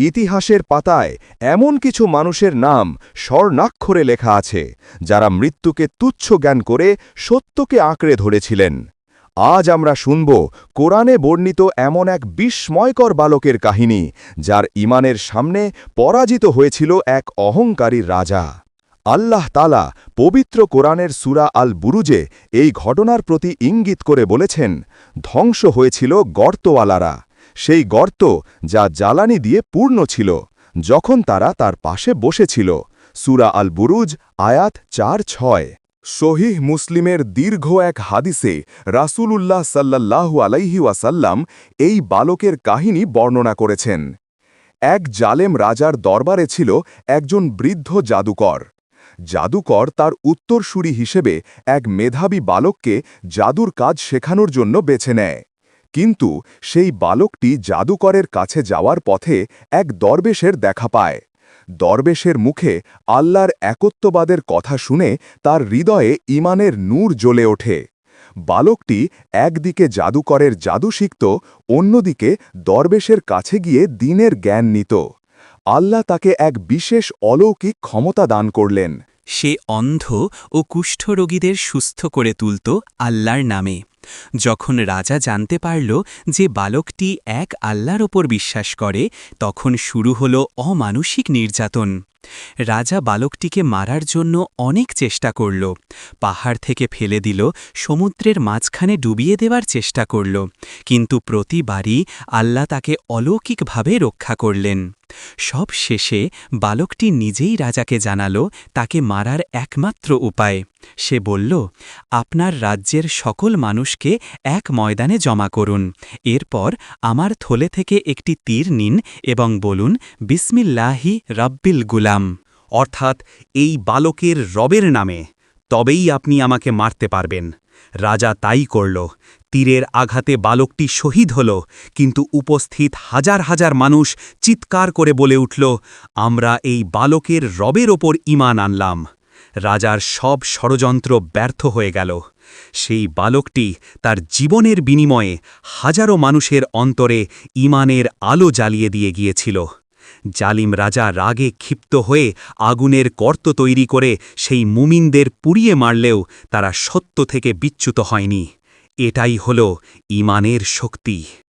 ইতিহাসের পাতায় এমন কিছু মানুষের নাম স্বর্ণাক্ষরে লেখা আছে যারা মৃত্যুকে তুচ্ছ জ্ঞান করে সত্যকে আঁকড়ে ধরেছিলেন। আজ আমরা শুনব কোরআনে বর্ণিত এমন এক বিস্ময়কর বালকের কাহিনী, যার ঈমানের সামনে পরাজিত হয়েছিল এক অহংকারী রাজা। আল্লাহ তাআলা পবিত্র কোরআনের সূরা আল বুরুজে এই ঘটনার প্রতি ইঙ্গিত করে বলেছেন, ধ্বংস হয়েছিল গর্তওয়ালারা, সেই গর্ত যা জ্বালানি দিয়ে পূর্ণ ছিল, যখন তারা তার পাশে বসেছিল। সূরা আল বুরুজ আয়াত ৪-৬। সহিহ মুসলিমের দীর্ঘ এক হাদিসে রাসূলুল্লাহ সাল্লাল্লাহু আলাইহি ওয়াসাল্লাম এই বালকের কাহিনী বর্ণনা করেছেন। এক জালেম রাজার দরবারে ছিল একজন বৃদ্ধ জাদুকর। জাদুকর তার উত্তরসূরি হিসেবে এক মেধাবী বালককে জাদুর কাজ শেখানোর জন্য বেছে নেয়। কিন্তু সেই বালকটি জাদুকরের কাছে যাওয়ার পথে এক দরবেশের দেখা পায়। দরবেশের মুখে আল্লাহর একত্ববাদের কথা শুনে তার হৃদয়ে ঈমানের নূর জ্বলে ওঠে। বালকটি একদিকে জাদুকরের জাদু শিখত, অন্যদিকে দরবেশের কাছে গিয়ে দ্বীনের জ্ঞান নিত। আল্লাহ তাকে এক বিশেষ অলৌকিক ক্ষমতা দান করলেন। সে অন্ধ ও কুষ্ঠরোগীদের সুস্থ করে তুলত আল্লাহর নামে। যখন রাজা জানতে পারল যে বালকটি এক আল্লাহর ওপর বিশ্বাস করে, তখন শুরু হল অমানুষিক নির্যাতন। রাজা বালকটিকে মারার জন্য অনেক চেষ্টা করল, পাহাড় থেকে ফেলে দিল, সমুদ্রের মাঝখানে ডুবিয়ে দেওয়ার চেষ্টা করল, কিন্তু প্রতিবারই আল্লাহ তাকে অলৌকিকভাবে রক্ষা করলেন। সব শেষে বালকটি নিজেই রাজাকে জানাল তাকে মারার একমাত্র উপায়। সে বলল, আপনার রাজ্যের সকল মানুষকে এক ময়দানে জমা করুন, এরপর আমার থলে থেকে একটি তীর নিন এবং বলুন, বিসমিল্লাহি রাব্বিল গুলাম, অর্থাৎ এই বালকের রবের নামে, তবেই আপনি আমাকে মারতে পারবেন। রাজা তাই করল। তীরের আঘাতে বালকটি শহীদ হল, কিন্তু উপস্থিত হাজার হাজার মানুষ চিৎকার করে বলে উঠল, আমরা এই বালকের রবের ওপর ঈমান আনলাম। রাজার সব ষড়যন্ত্র ব্যর্থ হয়ে গেল। সেই বালকটি তার জীবনের বিনিময়ে হাজারো মানুষের অন্তরে ঈমানের আলো জ্বালিয়ে দিয়ে গিয়েছিল। জালিম রাজা রাগে ক্ষিপ্ত হয়ে আগুনের গর্ত তৈরি করে সেই মুমিনদের পুড়িয়ে মারলেও তারা সত্য থেকে বিচ্যুত হয়নি। এটাই হল ঈমানের শক্তি।